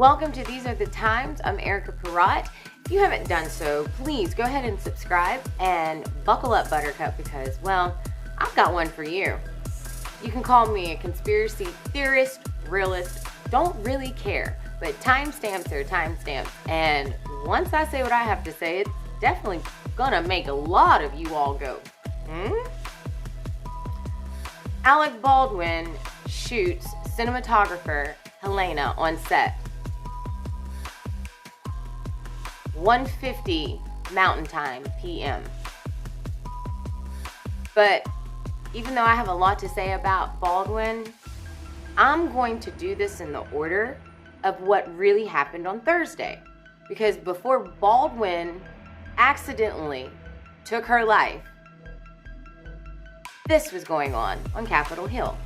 Welcome to These Are the Times. I'm Erica Parrótt. If you haven't done so, please go ahead and subscribe and buckle up, Buttercup, because, well, I've got one for you. You can call me a conspiracy theorist, realist, don't really care, but timestamps are timestamps, and once I say what I have to say, it's definitely gonna make a lot of you all go, Alec Baldwin shoots cinematographer Helena on set. 1:50 Mountain Time PM. But even though I have a lot to say about Baldwin, I'm going to do this in the order of what really happened on Thursday. Because before Baldwin accidentally took her life, this was going on Capitol Hill.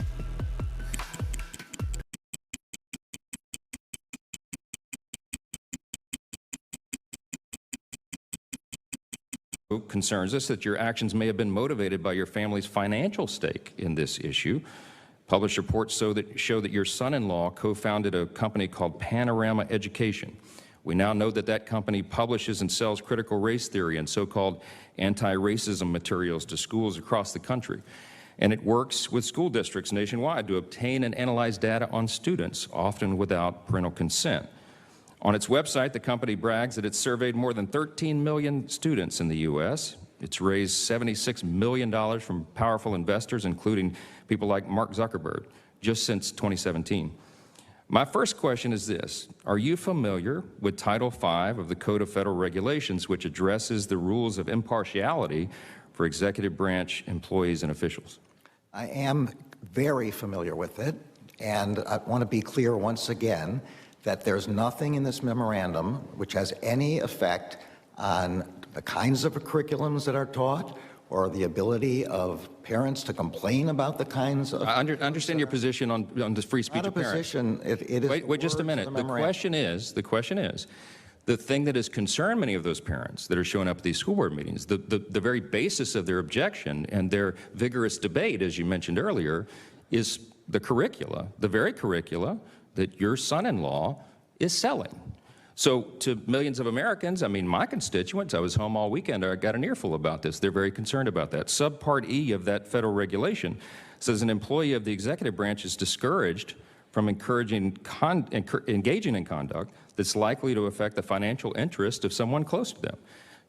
Concerns us that your actions may have been motivated by your family's financial stake in this issue. Published reports show that your son-in-law co-founded a company called Panorama Education. We now know that that company publishes and sells critical race theory and so-called anti-racism materials to schools across the country. And it works with school districts nationwide to obtain and analyze data on students, often without parental consent. On its website, the company brags that it's surveyed more than 13 million students in the U.S. It's raised $76 million from powerful investors, including people like Mark Zuckerberg, just since 2017. My first question is this: are you familiar with Title V of the Code of Federal Regulations, which addresses the rules of impartiality for executive branch employees and officials? I am very familiar with it, and I want to be clear once again that there's nothing in this memorandum which has any effect on the kinds of curriculums that are taught or the ability of parents to complain about the kinds of... I understand your position on the free speech of parents. Not a position. It is... Wait just a minute. The question is, the thing that has concerned many of those parents that are showing up at these school board meetings, the very basis of their objection and their vigorous debate, as you mentioned earlier, is the curricula, the very curricula that your son-in-law is selling. So to millions of Americans, I mean, my constituents, I was home all weekend, I got an earful about this. They're very concerned about that. Subpart E of that federal regulation says an employee of the executive branch is discouraged from engaging in conduct that's likely to affect the financial interest of someone close to them.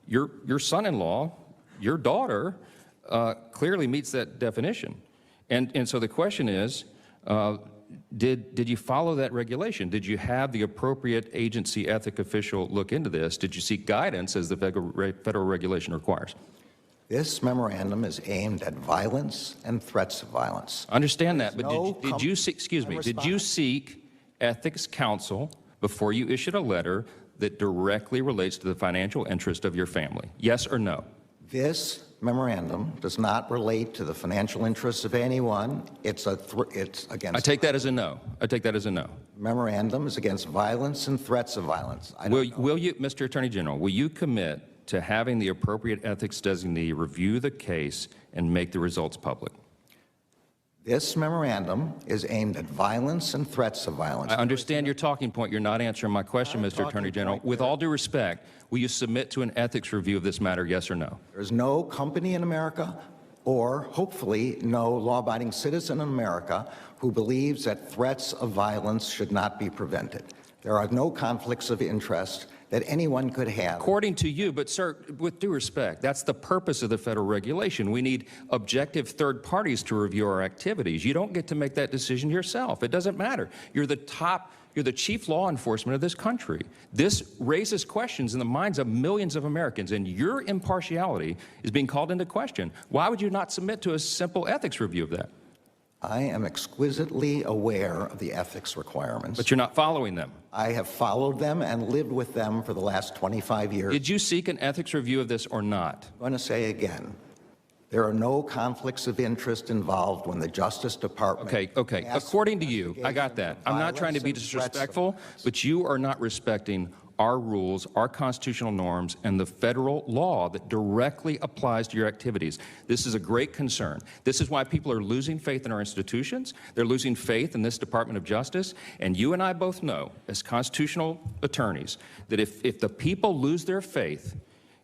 Your son-in-law, your daughter, clearly meets that definition. And so the question is, did you follow that regulation? Did you have the appropriate agency ethic official look into this? Did you seek guidance as the federal regulation requires? This memorandum is aimed at violence and threats of violence. Understand that, but did you seek ethics counsel before you issued a letter that directly relates to the financial interest of your family? Yes or no? This memorandum does not relate to the financial interests of anyone. It's against... I take that as a no. I take that as a no. Memorandum is against violence and threats of violence. Will you, Mr. Attorney General, will you commit to having the appropriate ethics designee review the case and make the results public? This memorandum is aimed at violence and threats of violence. I understand your talking point. You're not answering my question, Mr. Attorney General. With all due respect, will you submit to an ethics review of this matter, yes or no? There's no company in America, or hopefully no law-abiding citizen in America, who believes that threats of violence should not be prevented. There are no conflicts of interest that anyone could have. According to you, but sir, with due respect, that's the purpose of the federal regulation. We need objective third parties to review our activities. You don't get to make that decision yourself. It doesn't matter. You're the chief law enforcement of this country. This raises questions in the minds of millions of Americans, and your impartiality is being called into question. Why would you not submit to a simple ethics review of that? I am exquisitely aware of the ethics requirements. But you're not following them. I have followed them and lived with them for the last 25 years. Did you seek an ethics review of this or not? I'm going to say again, there are no conflicts of interest involved when the Justice Department... Okay. According to you, I got that. I'm not trying to be disrespectful, but you are not respecting our rules, our constitutional norms, and the federal law that directly applies to your activities. This is a great concern. This is why people are losing faith in our institutions. They're losing faith in this Department of Justice. And you and I both know, as constitutional attorneys, that if the people lose their faith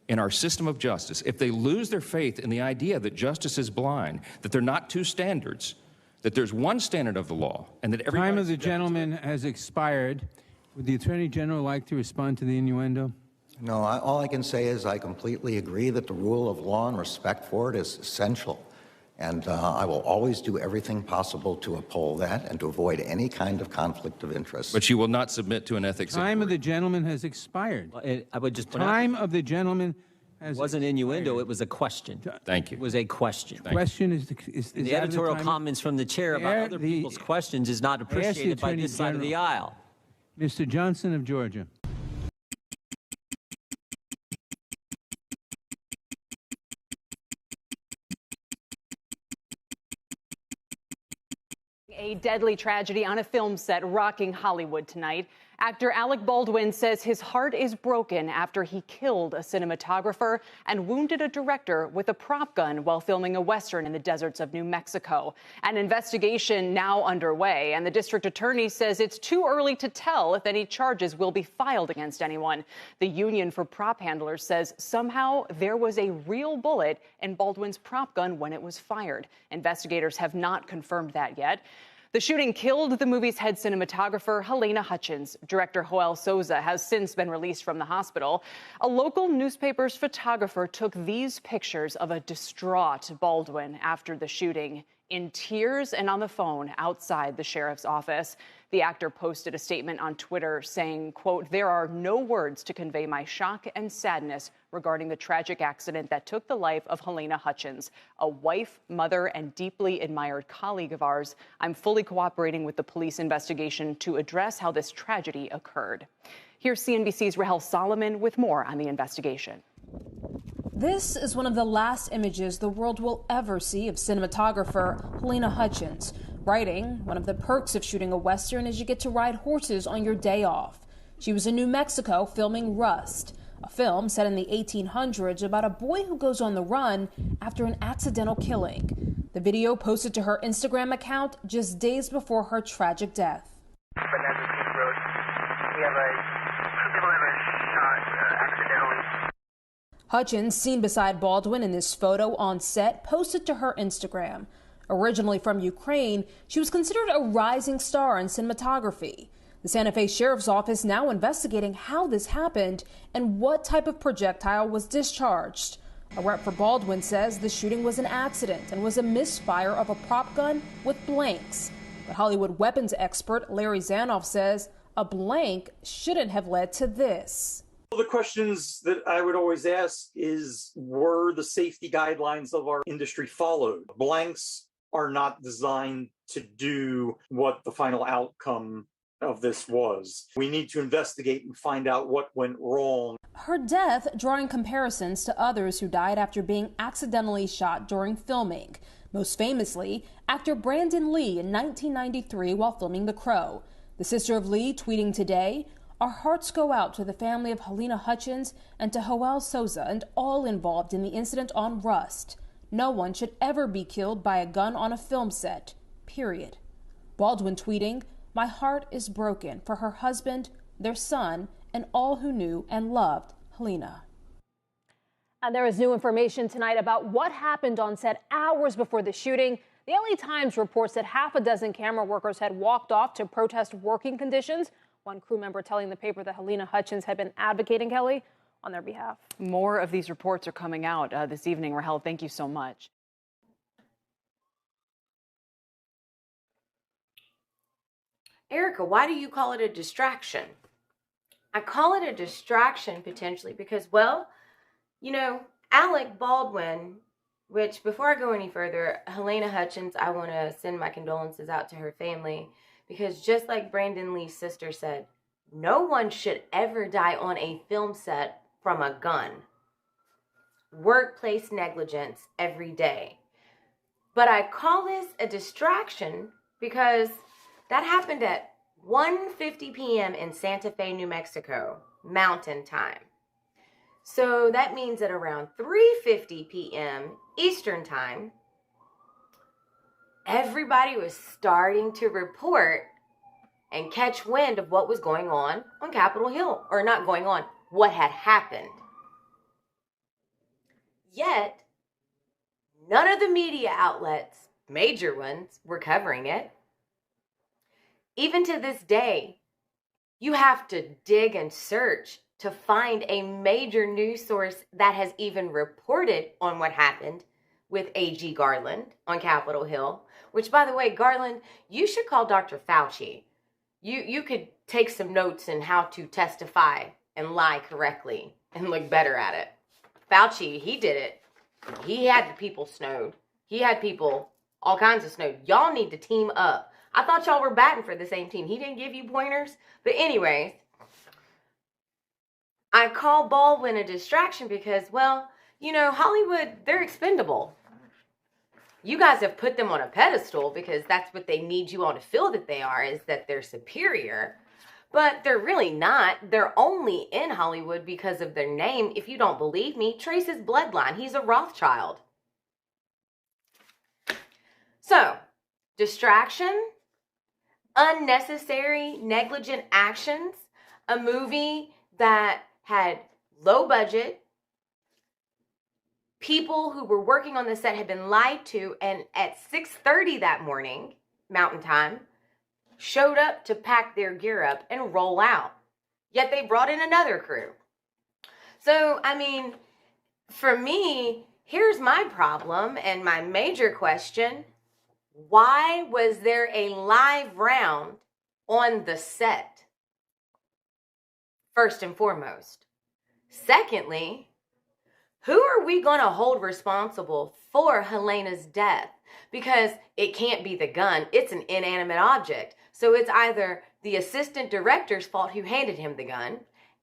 in our system of justice, if they lose their faith in the idea that justice is blind, that there are not two standards, that there's one standard of the law, and that everybody... Time of the gentleman has expired. Would the Attorney General like to respond to the innuendo? No, all I can say is I completely agree that the rule of law and respect for it is essential. And I will always do everything possible to uphold that and to avoid any kind of conflict of interest. But you will not submit to an ethics Time inquiry. of the gentleman has expired. Well, I would just point out, Time of the gentleman has it wasn't innuendo, it was a question. Thank you. It was a question. Question is The that editorial time? comments from the chair about other people's questions is not appreciated by Attorney this side of the General. aisle. Mr. Johnson of Georgia. A deadly tragedy on a film set rocking Hollywood tonight. Actor Alec Baldwin says his heart is broken after he killed a cinematographer and wounded a director with a prop gun while filming a Western in the deserts of New Mexico. An investigation now underway, and the district attorney says it's too early to tell if any charges will be filed against anyone. The Union for Prop Handlers says somehow there was a real bullet in Baldwin's prop gun when it was fired. Investigators have not confirmed that yet. The shooting killed the movie's head cinematographer, Helena Hutchins. Director Joel Souza has since been released from the hospital. A local newspaper's photographer took these pictures of a distraught Baldwin after the shooting, in tears and on the phone outside the sheriff's office. The actor posted a statement on Twitter saying, quote, "There are no words to convey my shock and sadness regarding the tragic accident that took the life of Helena Hutchins, a wife, mother, and deeply admired colleague of ours. I'm fully cooperating with the police investigation to address how this tragedy occurred." Here's CNBC's Rahel Solomon with more on the investigation. This is one of the last images the world will ever see of cinematographer Helena Hutchins, writing, "One of the perks of shooting a Western is you get to ride horses on your day off." She was in New Mexico filming Rust, a film set in the 1800s about a boy who goes on the run after an accidental killing. The video posted to her Instagram account just days before her tragic death. Hutchins, seen beside Baldwin in this photo on set, posted to her Instagram. Originally from Ukraine, she was considered a rising star in cinematography. The Santa Fe Sheriff's Office now investigating how this happened and what type of projectile was discharged. A rep for Baldwin says the shooting was an accident and was a misfire of a prop gun with blanks. But Hollywood weapons expert Larry Zanoff says a blank shouldn't have led to this. The questions that I would always ask is, were the safety guidelines of our industry followed? Blanks are not designed to do what the final outcome of this was. We need to investigate and find out what went wrong. Her death drawing comparisons to others who died after being accidentally shot during filming. Most famously, actor Brandon Lee in 1993 while filming The Crow. The sister of Lee tweeting today, "Our hearts go out to the family of Helena Hutchins and to Joel Souza and all involved in the incident on Rust. No one should ever be killed by a gun on a film set, period." Baldwin tweeting, "My heart is broken for her husband, their son, and all who knew and loved Helena." And there is new information tonight about what happened on set hours before the shooting. The LA Times reports that half a dozen camera workers had walked off to protest working conditions. One crew member telling the paper that Helena Hutchins had been advocating, Kelly, on their behalf. More of these reports are coming out this evening. Rahel, thank you so much. Erica, why do you call it a distraction? I call it a distraction potentially because, well, you know, Alec Baldwin, which before I go any further, Helena Hutchins, I want to send my condolences out to her family because just like Brandon Lee's sister said, no one should ever die on a film set from a gun. Workplace negligence every day. But I call this a distraction because that happened at 1:50 p.m. in Santa Fe, New Mexico. Mountain Time. So that means at around 3:50 p.m. Eastern Time, everybody was starting to report and catch wind of what was going on Capitol Hill. Or not going on, what had happened. Yet, none of the media outlets, major ones, were covering it. Even to this day, you have to dig and search to find a major news source that has even reported on what happened with A.G. Garland on Capitol Hill. Which, by the way, Garland, you should call Dr. Fauci. You could take some notes on how to testify and lie correctly and look better at it. Fauci, he did it. He had the people snowed. He had people, all kinds of snowed. Y'all need to team up. I thought y'all were batting for the same team. He didn't give you pointers. But anyways, I call Baldwin a distraction because, well, you know, Hollywood, they're expendable. You guys have put them on a pedestal because that's what they need you all to feel that they are, is that they're superior. But they're really not. They're only in Hollywood because of their name. If you don't believe me, trace his bloodline. He's a Rothschild. So, distraction, unnecessary, negligent actions, a movie that had low budget, people who were working on the set had been lied to, and at 6:30 that morning, Mountain Time, showed up to pack their gear up and roll out. Yet they brought in another crew. So, I mean, for me, here's my problem and my major question. Why was there a live round on the set? First and foremost. Secondly, who are we going to hold responsible for Helena's death? Because it can't be the gun. It's an inanimate object. So it's either the assistant director's fault who handed him the gun,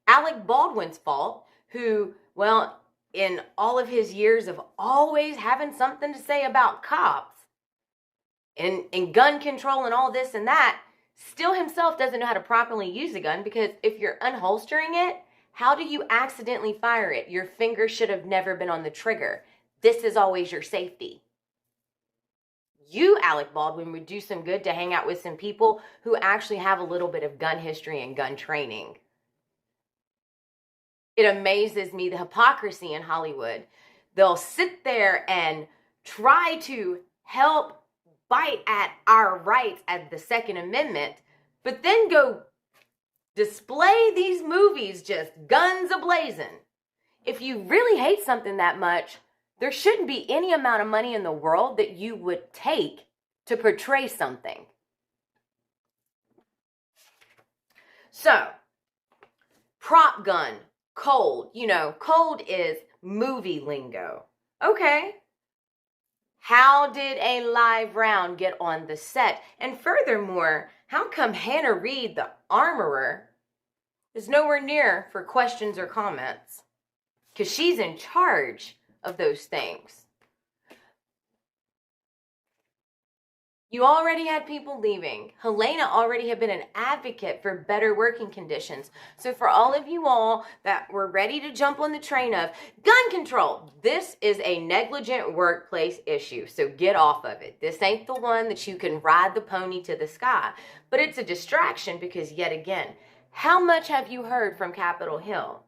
Alec Baldwin's fault, who, well, in all of his years of always having something to say about cops and gun control and all this and that, still himself doesn't know how to properly use a gun, because if you're unholstering it, how do you accidentally fire it? Your finger should have never been on the trigger. This is always your safety. You, Alec Baldwin, would do some good to hang out with some people who actually have a little bit of gun history and gun training. It amazes me, the hypocrisy in Hollywood. They'll sit there and try to help bite at our rights at the Second Amendment, but then go display these movies just guns a-blazing. If you really hate something that much, there shouldn't be any amount of money in the world that you would take to portray something. So, prop gun, cold. You know, cold is movie lingo. Okay. How did a live round get on the set? And furthermore, how come Hannah Reid, the armorer, is nowhere near for questions or comments? Because she's in charge of those things. You already had people leaving. Helena already had been an advocate for better working conditions. So for all of you all that were ready to jump on the train of gun control, this is a negligent workplace issue. So get off of it. This ain't the one that you can ride the pony to the sky. But it's a distraction because, yet again, how much have you heard from Capitol Hill?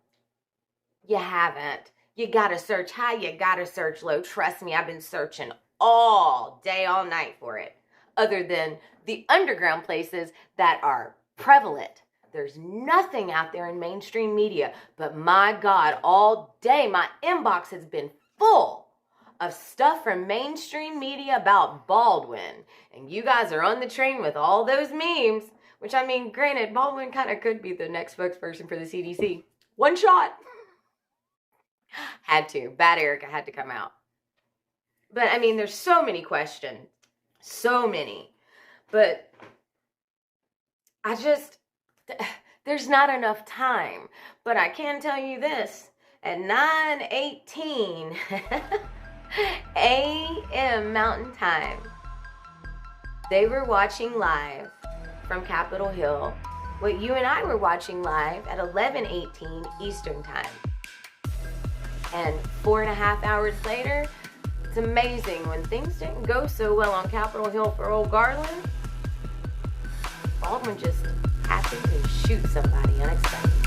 You haven't. You gotta search high, you gotta search low. Trust me, I've been searching all day, all night for it. Other than the underground places that are prevalent. There's nothing out there in mainstream media. But my God, all day my inbox has been full of stuff from mainstream media about Baldwin. And you guys are on the train with all those memes. Which, I mean, granted, Baldwin kind of could be the next spokesperson for the CDC. One shot. Had to. Bad Erica had to come out. But, I mean, there's so many questions. So many. But there's not enough time. But I can tell you this. At 9:18 a.m. Mountain Time, they were watching live from Capitol Hill what you and I were watching live at 11:18 Eastern Time. And 4.5 hours later, it's amazing when things didn't go so well on Capitol Hill for old Garland, Baldwin just happened to shoot somebody unexpectedly.